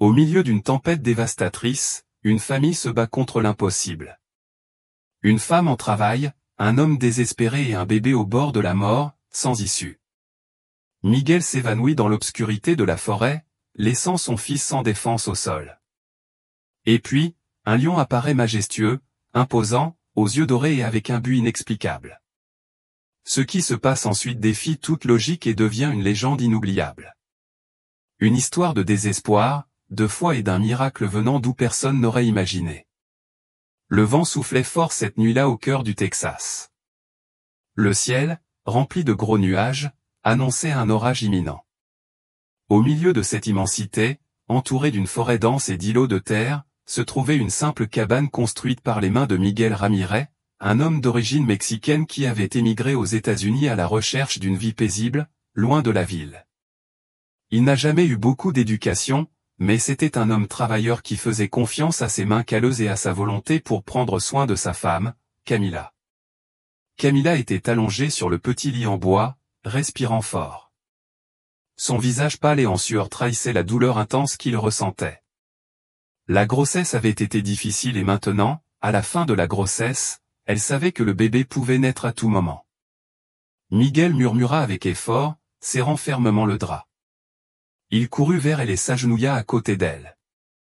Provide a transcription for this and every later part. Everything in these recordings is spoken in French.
Au milieu d'une tempête dévastatrice, une famille se bat contre l'impossible. Une femme en travail, un homme désespéré et un bébé au bord de la mort, sans issue. Miguel s'évanouit dans l'obscurité de la forêt, laissant son fils sans défense au sol. Et puis, un lion apparaît majestueux, imposant, aux yeux dorés et avec un but inexplicable. Ce qui se passe ensuite défie toute logique et devient une légende inoubliable. Une histoire de désespoir, de foi et d'un miracle venant d'où personne n'aurait imaginé. Le vent soufflait fort cette nuit-là au cœur du Texas. Le ciel, rempli de gros nuages, annonçait un orage imminent. Au milieu de cette immensité, entourée d'une forêt dense et d'îlots de terre, se trouvait une simple cabane construite par les mains de Miguel Ramirez, un homme d'origine mexicaine qui avait émigré aux États-Unis à la recherche d'une vie paisible, loin de la ville. Il n'a jamais eu beaucoup d'éducation, mais c'était un homme travailleur qui faisait confiance à ses mains calleuses et à sa volonté pour prendre soin de sa femme, Camila. Camila était allongée sur le petit lit en bois, respirant fort. Son visage pâle et en sueur trahissait la douleur intense qu'il ressentait. La grossesse avait été difficile et maintenant, à la fin de la grossesse, elle savait que le bébé pouvait naître à tout moment. Miguel murmura avec effort, serrant fermement le drap. Il courut vers elle et s'agenouilla à côté d'elle.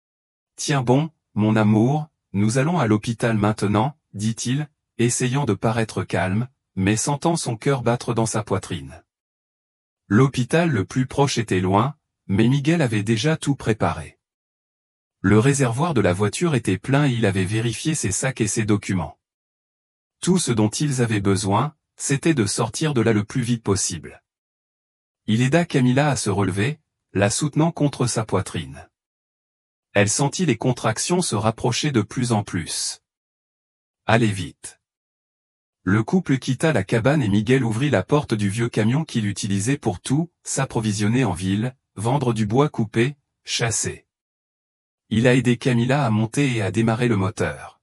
« Tiens bon, mon amour, nous allons à l'hôpital maintenant, » dit-il, essayant de paraître calme, mais sentant son cœur battre dans sa poitrine. L'hôpital le plus proche était loin, mais Miguel avait déjà tout préparé. Le réservoir de la voiture était plein et il avait vérifié ses sacs et ses documents. Tout ce dont ils avaient besoin, c'était de sortir de là le plus vite possible. Il aida Camila à se relever, la soutenant contre sa poitrine. Elle sentit les contractions se rapprocher de plus en plus. Allez vite. Le couple quitta la cabane et Miguel ouvrit la porte du vieux camion qu'il utilisait pour tout, s'approvisionner en ville, vendre du bois coupé, chasser. Il a aidé Camila à monter et à démarrer le moteur.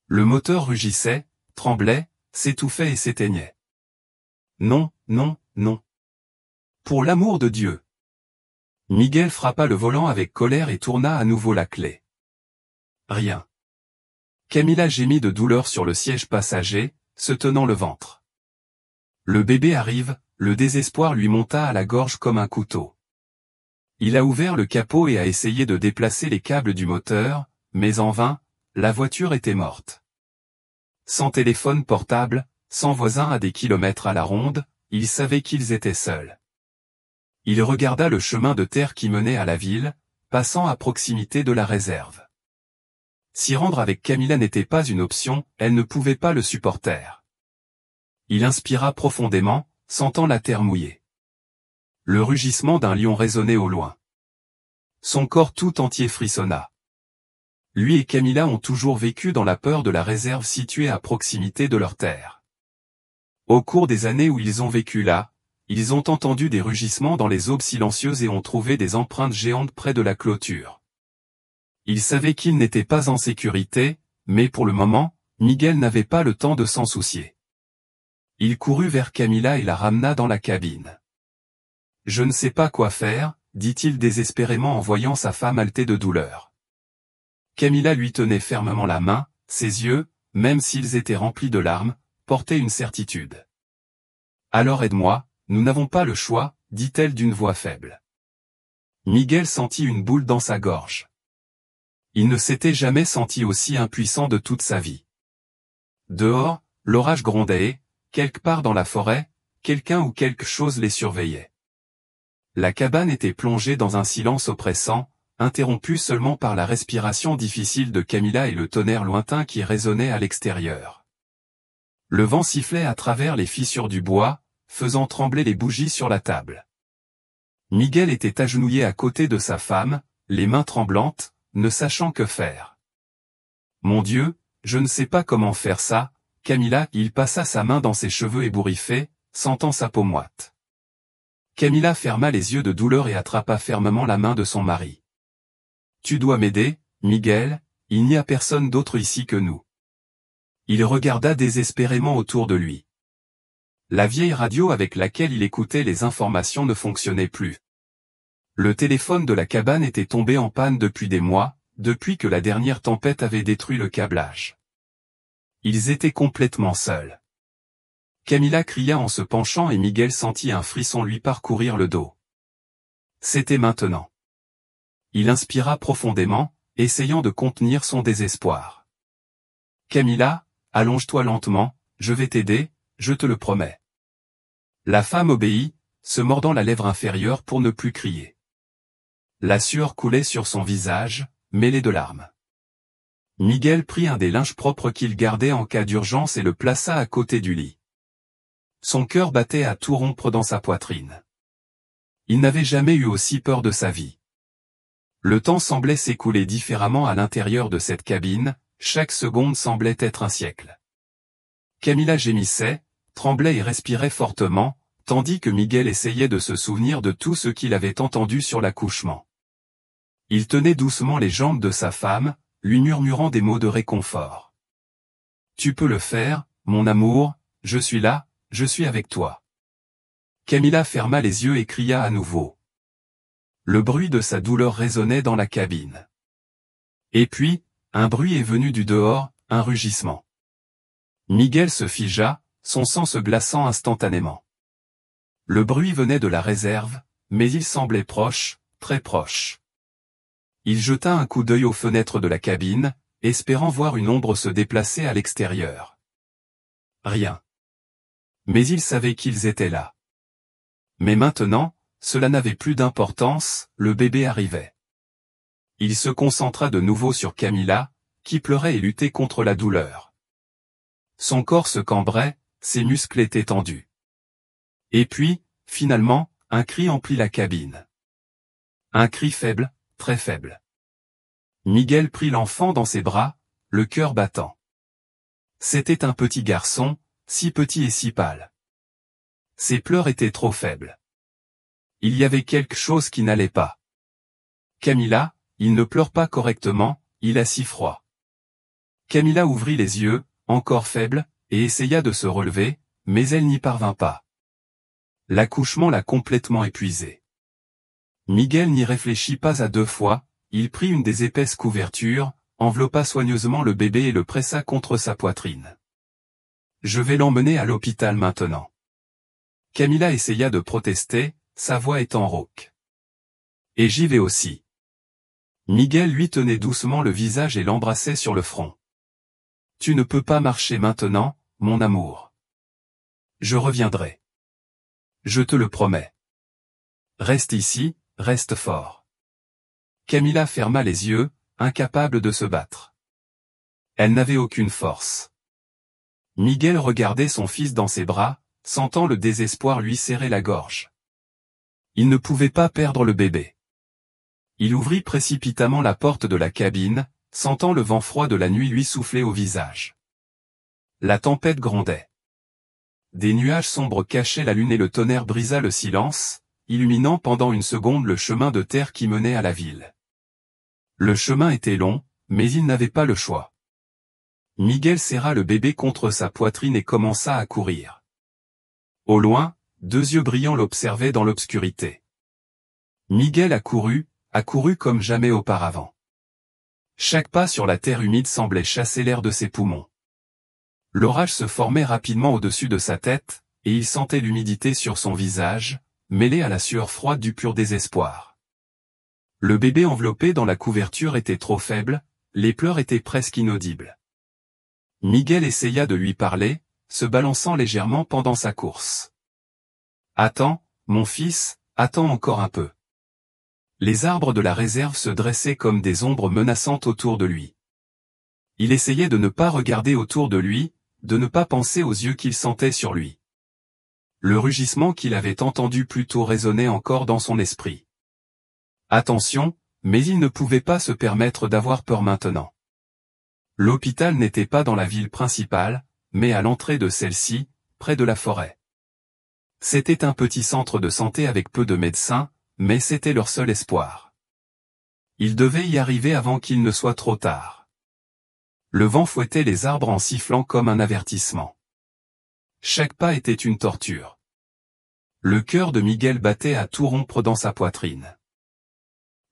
Le moteur rugissait, tremblait, s'étouffait et s'éteignait. Non, non, non. Pour l'amour de Dieu. Miguel frappa le volant avec colère et tourna à nouveau la clé. Rien. Camila gémit de douleur sur le siège passager, se tenant le ventre. Le bébé arrive, le désespoir lui monta à la gorge comme un couteau. Il a ouvert le capot et a essayé de déplacer les câbles du moteur, mais en vain, la voiture était morte. Sans téléphone portable, sans voisin à des kilomètres à la ronde, il savait qu'ils étaient seuls. Il regarda le chemin de terre qui menait à la ville, passant à proximité de la réserve. S'y rendre avec Camila n'était pas une option, elle ne pouvait pas le supporter. Il inspira profondément, sentant la terre mouillée. Le rugissement d'un lion résonnait au loin. Son corps tout entier frissonna. Lui et Camila ont toujours vécu dans la peur de la réserve située à proximité de leur terre. Au cours des années où ils ont vécu là, ils ont entendu des rugissements dans les aubes silencieuses et ont trouvé des empreintes géantes près de la clôture. Ils savaient qu'ils n'étaient pas en sécurité, mais pour le moment, Miguel n'avait pas le temps de s'en soucier. Il courut vers Camila et la ramena dans la cabine. « Je ne sais pas quoi faire, » dit-il désespérément en voyant sa femme haletée de douleur. Camila lui tenait fermement la main, ses yeux, même s'ils étaient remplis de larmes, portaient une certitude. « Alors aide-moi, nous n'avons pas le choix, » dit-elle d'une voix faible. Miguel sentit une boule dans sa gorge. Il ne s'était jamais senti aussi impuissant de toute sa vie. Dehors, l'orage grondait et, quelque part dans la forêt, quelqu'un ou quelque chose les surveillait. La cabane était plongée dans un silence oppressant, interrompu seulement par la respiration difficile de Camila et le tonnerre lointain qui résonnait à l'extérieur. Le vent sifflait à travers les fissures du bois, faisant trembler les bougies sur la table. Miguel était agenouillé à côté de sa femme, les mains tremblantes, ne sachant que faire. « Mon Dieu, je ne sais pas comment faire ça, Camila. » Il passa sa main dans ses cheveux ébouriffés, sentant sa peau moite. Camila ferma les yeux de douleur et attrapa fermement la main de son mari. « Tu dois m'aider, Miguel, il n'y a personne d'autre ici que nous. » Il regarda désespérément autour de lui. La vieille radio avec laquelle il écoutait les informations ne fonctionnait plus. Le téléphone de la cabane était tombé en panne depuis des mois, depuis que la dernière tempête avait détruit le câblage. Ils étaient complètement seuls. Camilla cria en se penchant et Miguel sentit un frisson lui parcourir le dos. C'était maintenant. Il inspira profondément, essayant de contenir son désespoir. Camilla, allonge-toi lentement, je vais t'aider, je te le promets. La femme obéit, se mordant la lèvre inférieure pour ne plus crier. La sueur coulait sur son visage, mêlée de larmes. Miguel prit un des linges propres qu'il gardait en cas d'urgence et le plaça à côté du lit. Son cœur battait à tout rompre dans sa poitrine. Il n'avait jamais eu aussi peur de sa vie. Le temps semblait s'écouler différemment à l'intérieur de cette cabine, chaque seconde semblait être un siècle. Camilla gémissait, tremblait et respirait fortement, tandis que Miguel essayait de se souvenir de tout ce qu'il avait entendu sur l'accouchement. Il tenait doucement les jambes de sa femme, lui murmurant des mots de réconfort. « Tu peux le faire, mon amour, je suis là, je suis avec toi. » Camilla ferma les yeux et cria à nouveau. Le bruit de sa douleur résonnait dans la cabine. Et puis, un bruit est venu du dehors, un rugissement. Miguel se figea, son sang se glaçant instantanément. Le bruit venait de la réserve, mais il semblait proche, très proche. Il jeta un coup d'œil aux fenêtres de la cabine, espérant voir une ombre se déplacer à l'extérieur. Rien. Mais il savait qu'ils étaient là. Mais maintenant, cela n'avait plus d'importance, le bébé arrivait. Il se concentra de nouveau sur Camilla, qui pleurait et luttait contre la douleur. Son corps se cambrait, ses muscles étaient tendus. Et puis, finalement, un cri emplit la cabine. Un cri faible, très faible. Miguel prit l'enfant dans ses bras, le cœur battant. C'était un petit garçon, si petit et si pâle. Ses pleurs étaient trop faibles. Il y avait quelque chose qui n'allait pas. Camilla, il ne pleure pas correctement, il a si froid. Camilla ouvrit les yeux, encore faible, et essaya de se relever, mais elle n'y parvint pas. L'accouchement l'a complètement épuisée. Miguel n'y réfléchit pas à deux fois, il prit une des épaisses couvertures, enveloppa soigneusement le bébé et le pressa contre sa poitrine. « Je vais l'emmener à l'hôpital maintenant. » Camilla essaya de protester, sa voix étant rauque. « Et j'y vais aussi. » Miguel lui tenait doucement le visage et l'embrassait sur le front. « Tu ne peux pas marcher maintenant, mon amour. Je reviendrai. Je te le promets. Reste ici, reste fort. » Camilla ferma les yeux, incapable de se battre. Elle n'avait aucune force. Miguel regardait son fils dans ses bras, sentant le désespoir lui serrer la gorge. Il ne pouvait pas perdre le bébé. Il ouvrit précipitamment la porte de la cabine, sentant le vent froid de la nuit lui souffler au visage. La tempête grondait. Des nuages sombres cachaient la lune et le tonnerre brisa le silence, illuminant pendant une seconde le chemin de terre qui menait à la ville. Le chemin était long, mais il n'avait pas le choix. Miguel serra le bébé contre sa poitrine et commença à courir. Au loin, deux yeux brillants l'observaient dans l'obscurité. Miguel accourut comme jamais auparavant. Chaque pas sur la terre humide semblait chasser l'air de ses poumons. L'orage se formait rapidement au-dessus de sa tête, et il sentait l'humidité sur son visage, mêlée à la sueur froide du pur désespoir. Le bébé enveloppé dans la couverture était trop faible, les pleurs étaient presque inaudibles. Miguel essaya de lui parler, se balançant légèrement pendant sa course. « Attends, mon fils, attends encore un peu. » Les arbres de la réserve se dressaient comme des ombres menaçantes autour de lui. Il essayait de ne pas regarder autour de lui, de ne pas penser aux yeux qu'il sentait sur lui. Le rugissement qu'il avait entendu plus tôt résonnait encore dans son esprit. Attention, mais il ne pouvait pas se permettre d'avoir peur maintenant. L'hôpital n'était pas dans la ville principale, mais à l'entrée de celle-ci, près de la forêt. C'était un petit centre de santé avec peu de médecins, mais c'était leur seul espoir. Ils devaient y arriver avant qu'il ne soit trop tard. Le vent fouettait les arbres en sifflant comme un avertissement. Chaque pas était une torture. Le cœur de Miguel battait à tout rompre dans sa poitrine.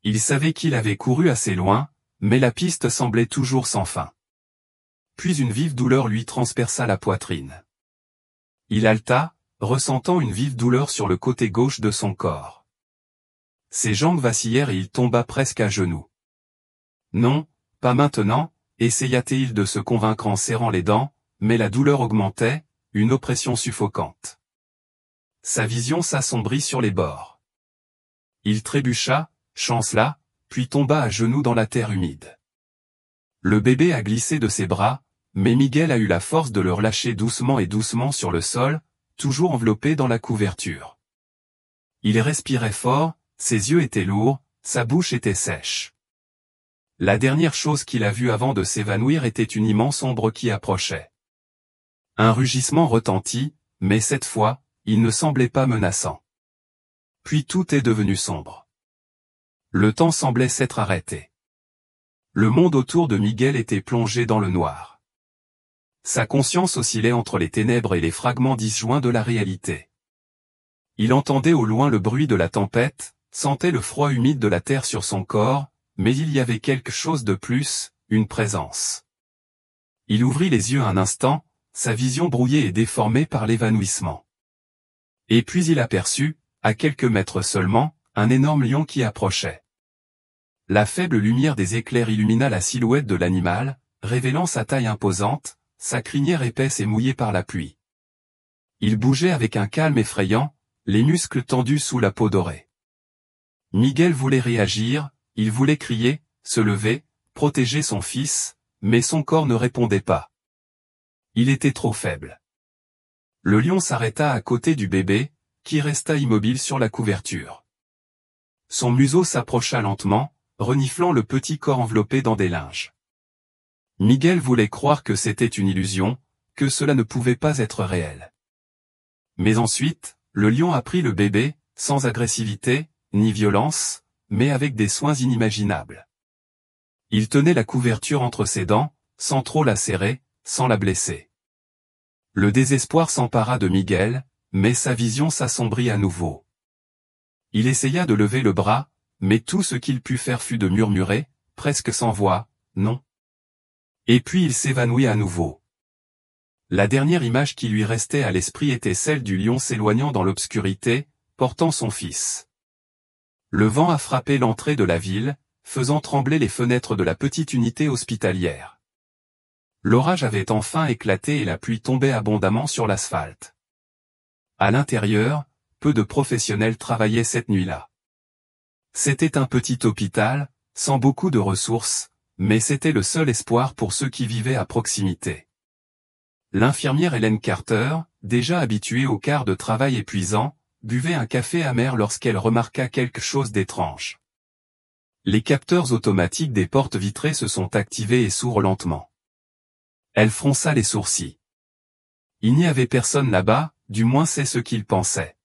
Il savait qu'il avait couru assez loin, mais la piste semblait toujours sans fin. Puis une vive douleur lui transperça la poitrine. Il haleta, ressentant une vive douleur sur le côté gauche de son corps. Ses jambes vacillèrent et il tomba presque à genoux. Non, pas maintenant, essaya-t-il de se convaincre en serrant les dents, mais la douleur augmentait, une oppression suffocante. Sa vision s'assombrit sur les bords. Il trébucha, chancela, puis tomba à genoux dans la terre humide. Le bébé a glissé de ses bras, mais Miguel a eu la force de le relâcher doucement et doucement sur le sol, toujours enveloppé dans la couverture. Il respirait fort, ses yeux étaient lourds, sa bouche était sèche. La dernière chose qu'il a vue avant de s'évanouir était une immense ombre qui approchait. Un rugissement retentit, mais cette fois, il ne semblait pas menaçant. Puis tout est devenu sombre. Le temps semblait s'être arrêté. Le monde autour de Miguel était plongé dans le noir. Sa conscience oscillait entre les ténèbres et les fragments disjoints de la réalité. Il entendait au loin le bruit de la tempête, sentait le froid humide de la terre sur son corps, mais il y avait quelque chose de plus, une présence. Il ouvrit les yeux un instant, sa vision brouillée et déformée par l'évanouissement. Et puis il aperçut, à quelques mètres seulement, un énorme lion qui approchait. La faible lumière des éclairs illumina la silhouette de l'animal, révélant sa taille imposante, sa crinière épaisse et mouillée par la pluie. Il bougeait avec un calme effrayant, les muscles tendus sous la peau dorée. Miguel voulait réagir, il voulait crier, se lever, protéger son fils, mais son corps ne répondait pas. Il était trop faible. Le lion s'arrêta à côté du bébé, qui resta immobile sur la couverture. Son museau s'approcha lentement, reniflant le petit corps enveloppé dans des linges. Miguel voulait croire que c'était une illusion, que cela ne pouvait pas être réel. Mais ensuite, le lion a pris le bébé, sans agressivité, ni violence, mais avec des soins inimaginables. Il tenait la couverture entre ses dents, sans trop la serrer, sans la blesser. Le désespoir s'empara de Miguel, mais sa vision s'assombrit à nouveau. Il essaya de lever le bras, mais tout ce qu'il put faire fut de murmurer, presque sans voix, « Non ». Et puis il s'évanouit à nouveau. La dernière image qui lui restait à l'esprit était celle du lion s'éloignant dans l'obscurité, portant son fils. Le vent a frappé l'entrée de la ville, faisant trembler les fenêtres de la petite unité hospitalière. L'orage avait enfin éclaté et la pluie tombait abondamment sur l'asphalte. À l'intérieur, peu de professionnels travaillaient cette nuit-là. C'était un petit hôpital, sans beaucoup de ressources, mais c'était le seul espoir pour ceux qui vivaient à proximité. L'infirmière Hélène Carter, déjà habituée aux quarts de travail épuisants, buvait un café amer lorsqu'elle remarqua quelque chose d'étrange. Les capteurs automatiques des portes vitrées se sont activés et s'ouvrent lentement. Elle fronça les sourcils. Il n'y avait personne là-bas, du moins c'est ce qu'il pensait.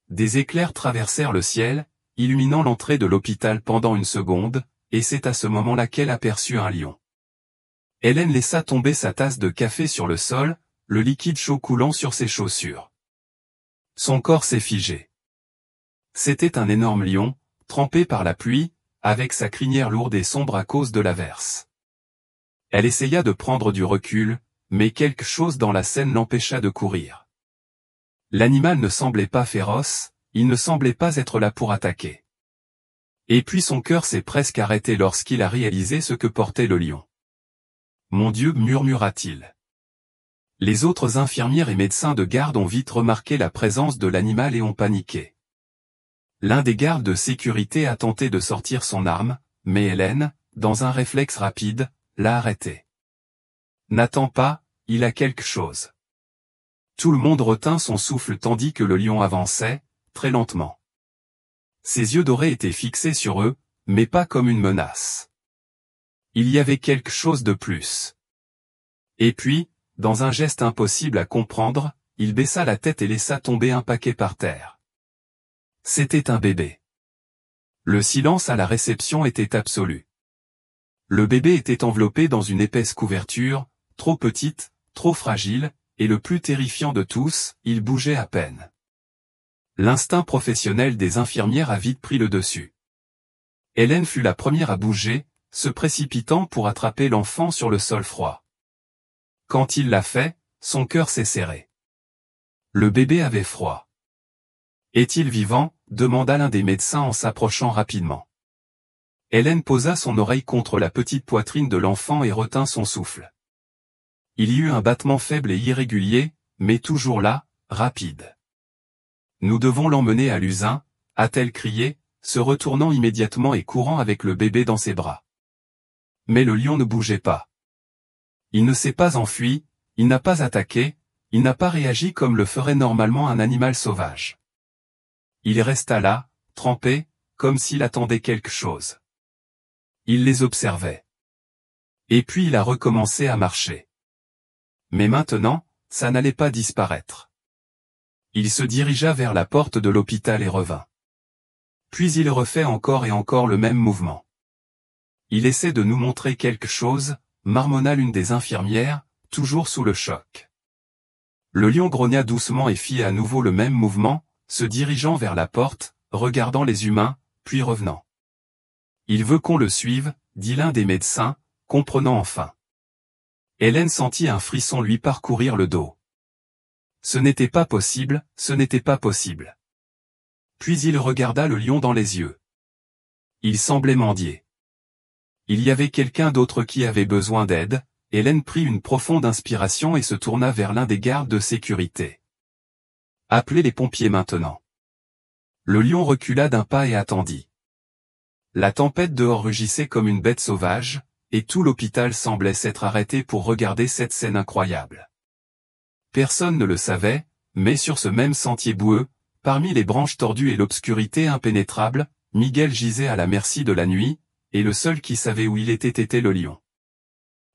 Des éclairs traversèrent le ciel, illuminant l'entrée de l'hôpital pendant une seconde, et c'est à ce moment-là qu'elle aperçut un lion. Hélène laissa tomber sa tasse de café sur le sol, le liquide chaud coulant sur ses chaussures. Son corps s'est figé. C'était un énorme lion, trempé par la pluie, avec sa crinière lourde et sombre à cause de l'averse. Elle essaya de prendre du recul, mais quelque chose dans la scène l'empêcha de courir. L'animal ne semblait pas féroce, il ne semblait pas être là pour attaquer. Et puis son cœur s'est presque arrêté lorsqu'il a réalisé ce que portait le lion. « Mon Dieu » murmura-t-il. Les autres infirmières et médecins de garde ont vite remarqué la présence de l'animal et ont paniqué. L'un des gardes de sécurité a tenté de sortir son arme, mais Hélène, dans un réflexe rapide, l'a arrêté. « N'attends pas, il a quelque chose. » Tout le monde retint son souffle tandis que le lion avançait, très lentement. Ses yeux dorés étaient fixés sur eux, mais pas comme une menace. Il y avait quelque chose de plus. Et puis, dans un geste impossible à comprendre, il baissa la tête et laissa tomber un paquet par terre. C'était un bébé. Le silence à la réception était absolu. Le bébé était enveloppé dans une épaisse couverture, trop petite, trop fragile, et le plus terrifiant de tous, il bougeait à peine. L'instinct professionnel des infirmières a vite pris le dessus. Hélène fut la première à bouger, se précipitant pour attraper l'enfant sur le sol froid. Quand il l'a fait, son cœur s'est serré. Le bébé avait froid. Est-il vivant ? Demanda l'un des médecins en s'approchant rapidement. Hélène posa son oreille contre la petite poitrine de l'enfant et retint son souffle. Il y eut un battement faible et irrégulier, mais toujours là, rapide. Nous devons l'emmener à l'usin, a-t-elle crié, se retournant immédiatement et courant avec le bébé dans ses bras. Mais le lion ne bougeait pas. Il ne s'est pas enfui, il n'a pas attaqué, il n'a pas réagi comme le ferait normalement un animal sauvage. Il resta là, trempé, comme s'il attendait quelque chose. Il les observait. Et puis il a recommencé à marcher. Mais maintenant, ça n'allait pas disparaître. Il se dirigea vers la porte de l'hôpital et revint. Puis il refait encore et encore le même mouvement. Il essaie de nous montrer quelque chose, marmonna l'une des infirmières, toujours sous le choc. Le lion grogna doucement et fit à nouveau le même mouvement, se dirigeant vers la porte, regardant les humains, puis revenant. Il veut qu'on le suive, dit l'un des médecins, comprenant enfin. Hélène sentit un frisson lui parcourir le dos. Ce n'était pas possible, ce n'était pas possible. Puis il regarda le lion dans les yeux. Il semblait mendier. Il y avait quelqu'un d'autre qui avait besoin d'aide. Hélène prit une profonde inspiration et se tourna vers l'un des gardes de sécurité. Appelez les pompiers maintenant. Le lion recula d'un pas et attendit. La tempête dehors rugissait comme une bête sauvage, et tout l'hôpital semblait s'être arrêté pour regarder cette scène incroyable. Personne ne le savait, mais sur ce même sentier boueux, parmi les branches tordues et l'obscurité impénétrable, Miguel gisait à la merci de la nuit, et le seul qui savait où il était le lion.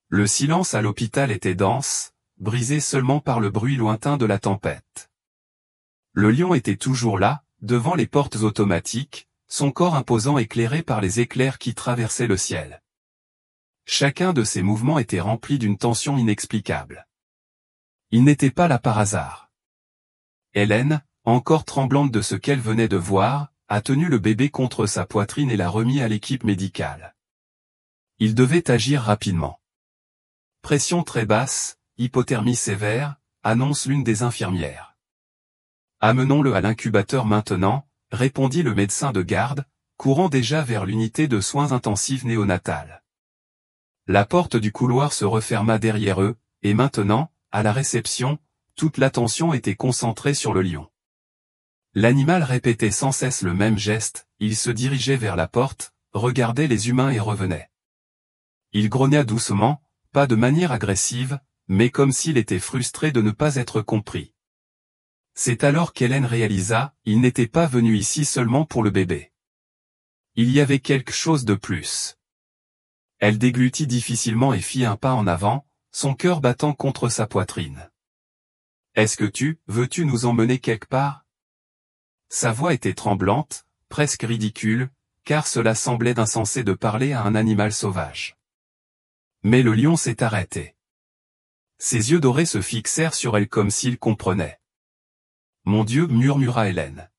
Le silence à l'hôpital était dense, brisé seulement par le bruit lointain de la tempête. Le lion était toujours là, devant les portes automatiques, son corps imposant éclairé par les éclairs qui traversaient le ciel. Chacun de ses mouvements était rempli d'une tension inexplicable. Il n'était pas là par hasard. Hélène, encore tremblante de ce qu'elle venait de voir, a tenu le bébé contre sa poitrine et l'a remis à l'équipe médicale. Il devait agir rapidement. Pression très basse, hypothermie sévère, annonce l'une des infirmières. Amenons-le à l'incubateur maintenant, répondit le médecin de garde, courant déjà vers l'unité de soins intensifs néonatales. La porte du couloir se referma derrière eux, et maintenant, à la réception, toute l'attention était concentrée sur le lion. L'animal répétait sans cesse le même geste, il se dirigeait vers la porte, regardait les humains et revenait. Il grogna doucement, pas de manière agressive, mais comme s'il était frustré de ne pas être compris. C'est alors qu'Hélène réalisa, il n'était pas venu ici seulement pour le bébé. Il y avait quelque chose de plus. Elle déglutit difficilement et fit un pas en avant, son cœur battant contre sa poitrine. Est-ce que veux-tu nous emmener quelque part ? Sa voix était tremblante, presque ridicule, car cela semblait insensé de parler à un animal sauvage. Mais le lion s'est arrêté. Ses yeux dorés se fixèrent sur elle comme s'il comprenait. « Mon Dieu » murmura Hélène.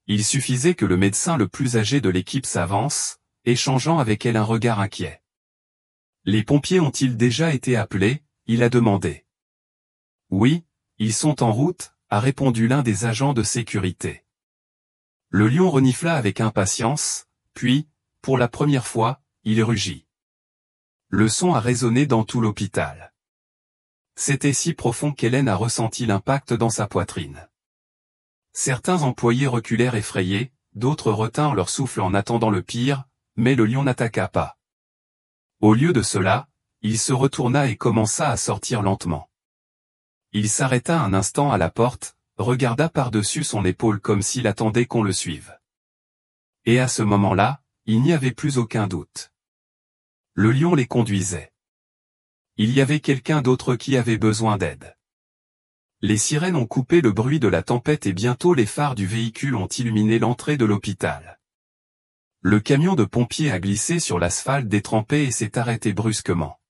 Il suffisait que le médecin le plus âgé de l'équipe s'avance, échangeant avec elle un regard inquiet. « Les pompiers ont-ils déjà été appelés ?» il a demandé. « Oui, ils sont en route » a répondu l'un des agents de sécurité. Le lion renifla avec impatience, puis, pour la première fois, il rugit. Le son a résonné dans tout l'hôpital. C'était si profond qu'Hélène a ressenti l'impact dans sa poitrine. Certains employés reculèrent effrayés, d'autres retinrent leur souffle en attendant le pire, mais le lion n'attaqua pas. Au lieu de cela, il se retourna et commença à sortir lentement. Il s'arrêta un instant à la porte, regarda par-dessus son épaule comme s'il attendait qu'on le suive. Et à ce moment-là, il n'y avait plus aucun doute. Le lion les conduisait. Il y avait quelqu'un d'autre qui avait besoin d'aide. Les sirènes ont coupé le bruit de la tempête et bientôt les phares du véhicule ont illuminé l'entrée de l'hôpital. Le camion de pompiers a glissé sur l'asphalte détrempé et s'est arrêté brusquement.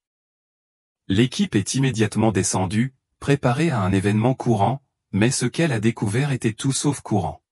L'équipe est immédiatement descendue, préparée à un événement courant, mais ce qu'elle a découvert était tout sauf courant.